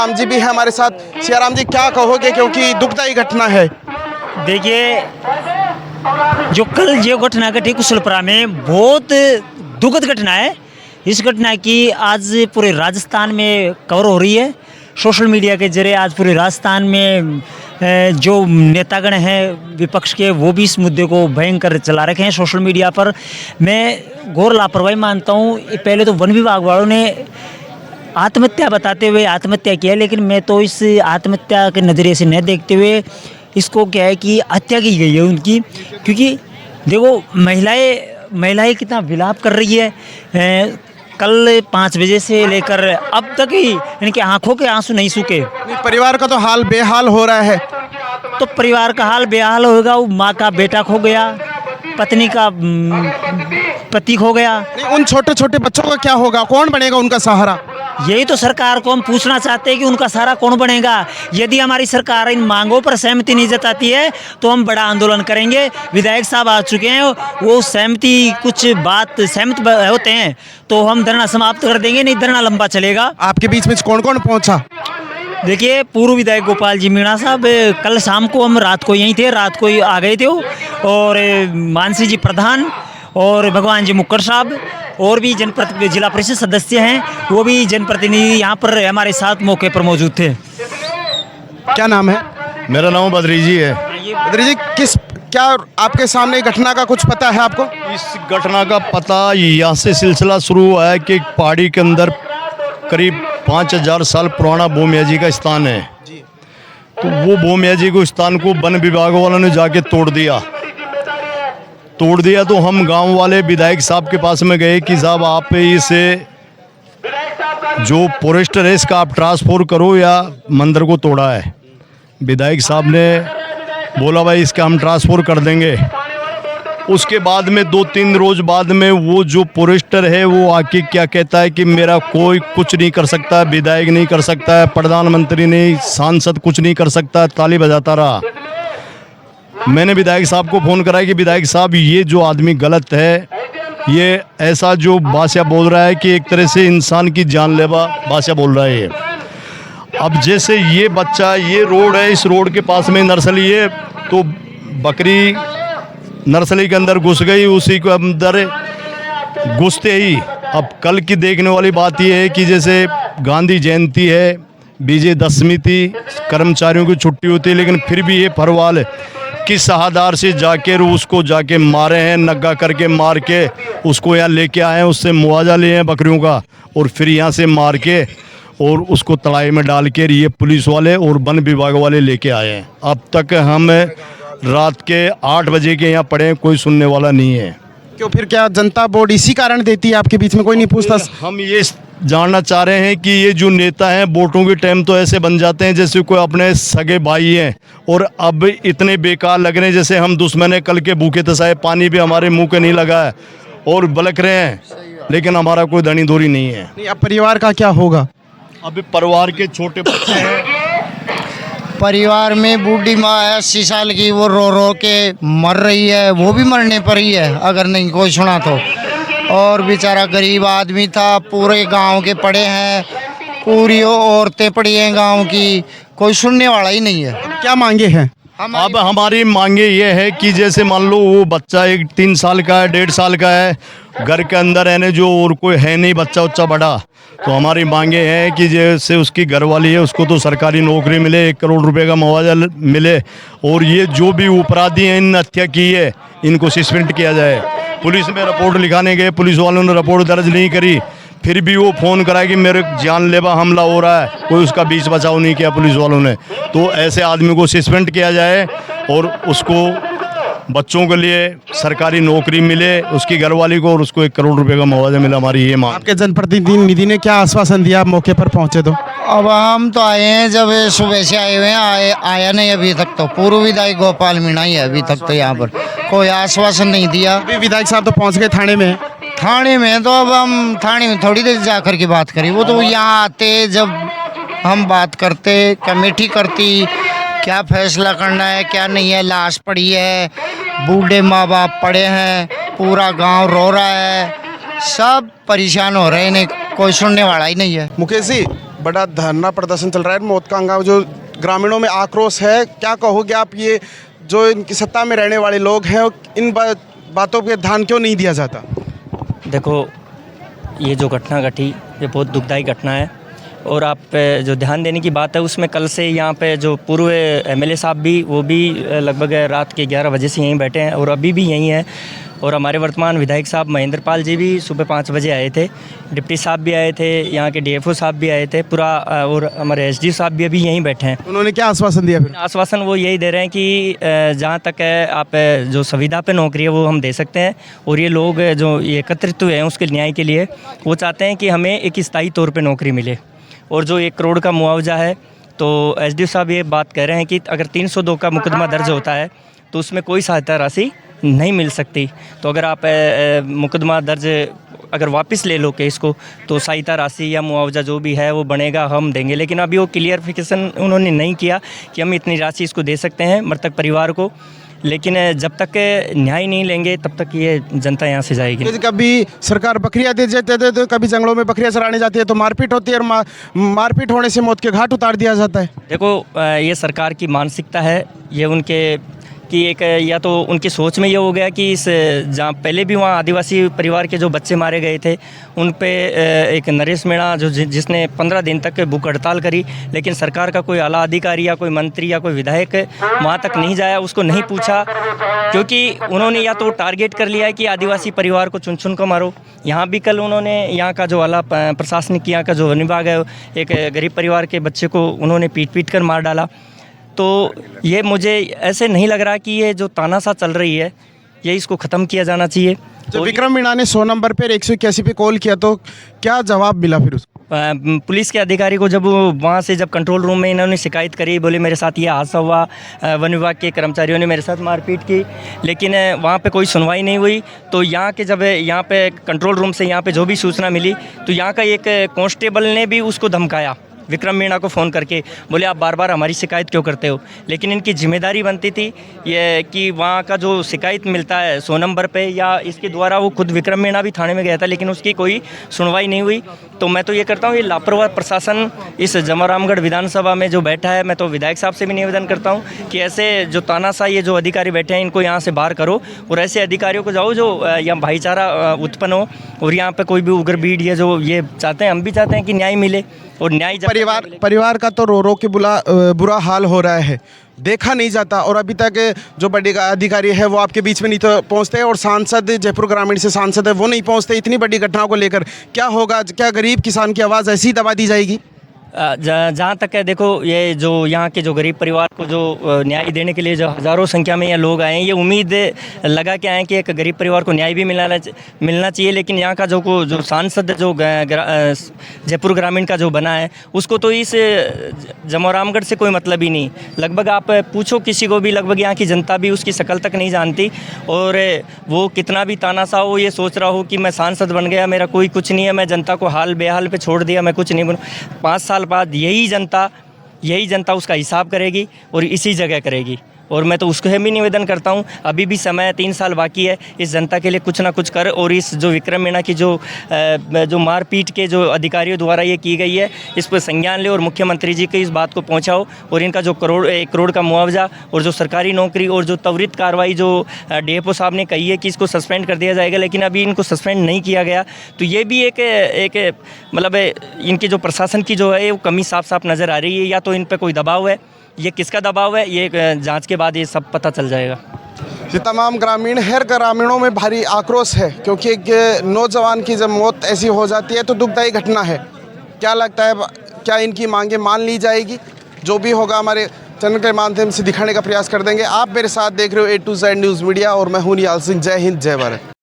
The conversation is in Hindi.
सियाराम जी भी है हमारे साथ। सियाराम जी, क्या कहोगे, क्योंकि दुखदायी घटना है। देखिए, जो कल जो घटना घटी कुशलपुरा में, बहुत दुखद घटना है। इस घटना की आज पूरे राजस्थान में कवर हो रही है। सोशल मीडिया के जरिए आज पूरे राजस्थान में जो नेतागण हैं विपक्ष के, वो भी इस मुद्दे को भयंकर चला रखे हैं सोशल मीडिया पर। मैं घोर लापरवाही मानता हूँ। पहले तो वन विभाग वालों ने आत्महत्या बताते हुए आत्महत्या किया, लेकिन मैं तो इस आत्महत्या के नज़रिए से न देखते हुए इसको क्या है कि हत्या की गई है उनकी। क्योंकि देखो, महिलाएं कितना विलाप कर रही है। कल 5 बजे से लेकर अब तक ही इनके आंखों के आंसू नहीं सूखे। परिवार का तो हाल बेहाल हो रहा है। तो परिवार का हाल बेहाल होगा। वो माँ का बेटा खो गया, पत्नी का पति खो गया। उन छोटे छोटे बच्चों का क्या होगा, कौन बनेगा उनका सहारा? यही तो सरकार को हम पूछना चाहते हैं कि उनका सहारा कौन बनेगा। यदि हमारी सरकार इन मांगों पर सहमति नहीं जताती है तो हम बड़ा आंदोलन करेंगे। विधायक साहब आ चुके हैं, वो सहमत होते हैं तो हम धरना समाप्त कर देंगे, नहीं धरना लंबा चलेगा। आपके बीच में कौन कौन पहुंचा? देखिए, पूर्व विधायक गोपाल जी मीणा साहब, कल शाम को हम रात को यहीं थे, रात को ही आ गए थे। और मानसी जी प्रधान और भगवान जी मुक्कर साहब और भी जिला परिषद सदस्य हैं, वो भी जनप्रतिनिधि यहाँ पर हमारे साथ मौके पर मौजूद थे। क्या नाम है? मेरा नाम बद्री जी है। बद्री जी, क्या आपके सामने घटना का कुछ पता है आपको? इस घटना का पता यहाँ से सिलसिला शुरू हुआ है कि पहाड़ी के अंदर करीब 5000 साल पुराना भूमिया जी का स्थान है। तो वो भूमिया जी को स्थान को वन विभाग वालों ने जाके तोड़ दिया। तो हम गांव वाले विधायक साहब के पास में गए कि साहब, आप इसे जो फॉरेस्टर है इसका आप ट्रांसफर करो या मंदिर को तोड़ा है। विधायक साहब ने बोला भाई इसका हम ट्रांसफर कर देंगे। उसके बाद में 2-3 रोज बाद में वो जो फॉरेस्टर है वो आके क्या कहता है कि मेरा कोई कुछ नहीं कर सकता, विधायक नहीं कर सकता है, प्रधानमंत्री नहीं, सांसद कुछ नहीं कर सकता, ताली बजाता रहा। मैंने विधायक साहब को फ़ोन कराया कि विधायक साहब, ये जो आदमी गलत है, ये ऐसा जो भाषा बोल रहा है कि एक तरह से इंसान की जानलेवा भाषा बोल रहा है ये। अब जैसे ये बच्चा, ये रोड है, इस रोड के पास में नर्सरी है, तो बकरी नर्सरी के अंदर घुस गई। उसी के अंदर घुसते ही अब कल की देखने वाली बात यह है कि जैसे गांधी जयंती है, विजयदशमी थी, कर्मचारियों की छुट्टी होती है, लेकिन फिर भी ये फरवाल किस आधार से जाके उसको जाके मारे हैं, नग्गा करके मार के उसको यहाँ लेके आए हैं, उससे मुआवजा लिए हैं बकरियों का, और फिर यहाँ से मार के और उसको तड़ाई में डाल के ये पुलिस वाले और वन विभाग वाले लेके आए हैं। अब तक हम रात के 8 बजे के यहाँ पड़े, कोई सुनने वाला नहीं है। क्यों, फिर क्या जनता बोर्ड इसी कारण देती है? आपके बीच में कोई नहीं पूछता? हम ये जानना चाह रहे हैं कि ये जो नेता हैं वोटों के टाइम तो ऐसे बन जाते हैं जैसे कोई अपने सगे भाई हैं, और अब इतने बेकार लग रहे हैं जैसे हम दुश्मन हैं। कल के भूखे तसाए पानी भी हमारे मुंह के नहीं लगा है और बलक रहे हैं, लेकिन हमारा कोई धनी दोरी नहीं है। नहीं, अब परिवार का क्या होगा? अभी परिवार के छोटे बच्चे हैं, परिवार में बूढ़ी माँ है 80 साल की, वो रो रो के मर रही है, वो भी मरने पर ही है अगर नहीं कोई सुना तो। और बेचारा गरीब आदमी था, पूरे गांव के पड़े हैं, पूरी औरतें पड़ी हैं गांव की, कोई सुनने वाला ही नहीं है। क्या मांगे हैं? अब हमारी मांगे ये है कि जैसे मान लो वो बच्चा एक 3 साल का है, 1.5 साल का है, घर के अंदर रहने जो और कोई है नहीं, बच्चा उच्चा बड़ा, तो हमारी मांगे हैं कि जैसे उसकी घरवाली है उसको तो सरकारी नौकरी मिले, 1 करोड़ रुपए का मुआवजा मिले, और ये जो भी अपराधी हैं इन हत्या की है इनको सस्पेंड किया जाए। पुलिस में रिपोर्ट लिखाने गए, पुलिस वालों ने रिपोर्ट दर्ज नहीं करी, फिर भी वो फ़ोन कराया कि मेरे जानलेवा हमला हो रहा है, कोई उसका बीच बचाव नहीं किया पुलिस वालों ने। तो ऐसे आदमी को सस्पेंड किया जाए और उसको बच्चों के लिए सरकारी नौकरी मिले, उसकी घरवाली को, और उसको 1 करोड़ रुपए का मुआवजा मिला। हमारी ये मांग। आपके जनप्रतिनिधि ने क्या आश्वासन दिया आप मौके पर पहुंचे तो? अब हम तो आए हैं, जब सुबह से आए हुए हैं, आया नहीं अभी तक। तो पूर्व विधायक गोपाल मीणा ही है अभी तक, तो यहाँ पर कोई आश्वासन नहीं दिया। अभी विधायक साहब तो पहुंच गए थाने में। थाने में तो अब हम थाने में थोड़ी देर जा कर के बात करें, वो तो यहाँ आते, जब हम बात करते, कमेटी करती, क्या फैसला करना है क्या नहीं है। लाश पड़ी है, बूढ़े माँ बाप पड़े हैं, पूरा गांव रो रहा है, सब परेशान हो रहे हैं, कोई सुनने वाला ही नहीं है। मुकेश जी, बड़ा धरना प्रदर्शन चल रहा है, मौत का हंगामा, जो ग्रामीणों में आक्रोश है, क्या कहोगे आप? ये जो इनकी सत्ता में रहने वाले लोग हैं, इन बातों पे ध्यान क्यों नहीं दिया जाता? देखो, ये जो घटना घटी ये बहुत दुखदायी घटना है, और आप जो ध्यान देने की बात है उसमें कल से यहाँ पे जो पूर्व एमएलए साहब भी, वो भी लगभग रात के 11 बजे से यहीं बैठे हैं और अभी भी यहीं हैं, और हमारे वर्तमान विधायक साहब महेंद्र पाल जी भी सुबह 5 बजे आए थे, डिप्टी साहब भी आए थे, यहाँ के डीएफओ साहब भी आए थे पूरा, और हमारे एसडी साहब भी अभी यहीं बैठे हैं। उन्होंने क्या आश्वासन दिया फिर? आश्वासन वो यही दे रहे हैं कि जहाँ तक है आप जो संविदा पे नौकरी है वो हम दे सकते हैं, और ये लोग जो ये एकत्रित हुए हैं उसके न्याय के लिए वो चाहते हैं कि हमें एक स्थायी तौर पे नौकरी मिले, और जो 1 करोड़ का मुआवजा है, तो एसडी साहब ये बात कह रहे हैं कि अगर 302 का मुकदमा दर्ज होता है तो उसमें कोई सहायता राशि नहीं मिल सकती, तो अगर आप मुकदमा दर्ज अगर वापस ले लो केस को तो सहायता राशि या मुआवजा जो भी है वो बनेगा, हम देंगे। लेकिन अभी वो क्लियरिफिकेशन उन्होंने नहीं किया कि हम इतनी राशि इसको दे सकते हैं मृतक परिवार को, लेकिन जब तक न्याय नहीं लेंगे तब तक ये जनता यहाँ से जाएगी। कभी सरकार बकरियां दे देते हैं, तो कभी जंगलों में बकरियां चराने जाती है तो मारपीट होती है, और मारपीट होने से मौत के घाट उतार दिया जाता है। देखो, ये सरकार की मानसिकता है, ये उनके कि एक या तो उनकी सोच में ये हो गया कि इस जहाँ पहले भी वहाँ आदिवासी परिवार के जो बच्चे मारे गए थे उन पे एक नरेश मीणा जो जिसने 15 दिन तक भूख हड़ताल करी, लेकिन सरकार का कोई आला अधिकारी या कोई मंत्री या कोई विधायक वहाँ तक नहीं जाया, उसको नहीं पूछा, क्योंकि उन्होंने या तो टारगेट कर लिया है कि आदिवासी परिवार को चुन चुन को मारो। यहाँ भी कल उन्होंने यहाँ का जो आला प्रशासनिक, यहाँ का जो वन विभाग है, एक गरीब परिवार के बच्चे को उन्होंने पीट कर मार डाला। तो ये मुझे ऐसे नहीं लग रहा कि ये जो तानाशाह चल रही है ये इसको ख़त्म किया जाना चाहिए। जब विक्रम मीणा ने 100 नंबर पर 181 पे कॉल किया तो क्या जवाब मिला फिर उसको? पुलिस के अधिकारी को जब वहाँ से जब कंट्रोल रूम में इन्होंने शिकायत करी, बोले मेरे साथ ये हादसा हुआ, वन विभाग के कर्मचारियों ने मेरे साथ मारपीट की, लेकिन वहाँ पे कोई सुनवाई नहीं हुई। तो यहाँ के जब यहाँ पे कंट्रोल रूम से यहाँ पे जो भी सूचना मिली तो यहाँ का एक कांस्टेबल ने भी उसको धमकाया विक्रम मीणा को फ़ोन करके, बोले आप बार बार हमारी शिकायत क्यों करते हो। लेकिन इनकी जिम्मेदारी बनती थी ये कि वहाँ का जो शिकायत मिलता है 100 नंबर पे या इसके द्वारा, वो खुद विक्रम मीणा भी थाने में गया था लेकिन उसकी कोई सुनवाई नहीं हुई। तो मैं तो ये करता हूँ, ये लापरवाह प्रशासन इस जमरामगढ़ विधानसभा में जो बैठा है, मैं तो विधायक साहब से भी निवेदन करता हूँ कि ऐसे जो तानाशाह ये जो अधिकारी बैठे हैं इनको यहाँ से बाहर करो, और ऐसे अधिकारियों को जाओ जो यहाँ भाईचारा उत्पन्न हो, और यहाँ पे कोई भी उग्र भीड़ ये जो ये चाहते हैं, हम भी चाहते हैं कि न्याय मिले, और न्याय परिवार का तो रो के बुरा हाल हो रहा है, देखा नहीं जाता, और अभी तक जो बड़े अधिकारी है वो आपके बीच में नहीं तो पहुंचते, और सांसद जयपुर ग्रामीण से सांसद है वो नहीं पहुंचते। इतनी बड़ी घटनाओं को लेकर क्या होगा? क्या गरीब किसान की आवाज़ ऐसी ही दबा दी जाएगी? जहाँ तक है, देखो ये जो यहाँ के जो गरीब परिवार को जो न्याय देने के लिए जो हज़ारों संख्या में ये लोग आए हैं, ये उम्मीद लगा के आए कि एक गरीब परिवार को न्याय भी मिलना चाहिए। लेकिन यहाँ का जो सांसद जो जयपुर ग्रामीण का जो बना है उसको तो इस जमरामगढ़ से कोई मतलब ही नहीं। लगभग आप पूछो किसी को भी, लगभग यहाँ की जनता भी उसकी शक्ल तक नहीं जानती, और वो कितना भी तानाशाह हो, ये सोच रहा हो कि मैं सांसद बन गया, मेरा कोई कुछ नहीं है, मैं जनता को हाल बेहाल पे छोड़ दिया, मैं कुछ नहीं बनूँ। 5 साल बाद यही जनता उसका हिसाब करेगी और इसी जगह करेगी। और मैं तो उसको भी निवेदन करता हूँ, अभी भी समय 3 साल बाकी है, इस जनता के लिए कुछ ना कुछ कर, और इस जो विक्रम मीणा की जो मारपीट के जो अधिकारियों द्वारा ये की गई है इस पर संज्ञान ले, और मुख्यमंत्री जी के इस बात को पहुँचाओ, और इनका जो 1 करोड़ का मुआवजा और जो सरकारी नौकरी और जो त्वरित कार्रवाई जो डीएफओ साहब ने कही है कि इसको सस्पेंड कर दिया जाएगा, लेकिन अभी इनको सस्पेंड नहीं किया गया। तो ये भी एक मतलब इनकी जो प्रशासन की जो है वो कमी साफ साफ नज़र आ रही है। या तो इन पर कोई दबाव है, ये किसका दबाव है, ये जांच के बाद ये सब पता चल जाएगा। ये तमाम ग्रामीण, हर ग्रामीणों में भारी आक्रोश है, क्योंकि एक नौजवान की जब मौत ऐसी हो जाती है तो दुखदायी घटना है। क्या लगता है, क्या इनकी मांगें मान ली जाएगी? जो भी होगा हमारे चैनल के माध्यम से दिखाने का प्रयास कर देंगे। आप मेरे साथ देख रहे हो A to Z news media, और मैं हूं निहाल सिंह। जय हिंद, जय भारत।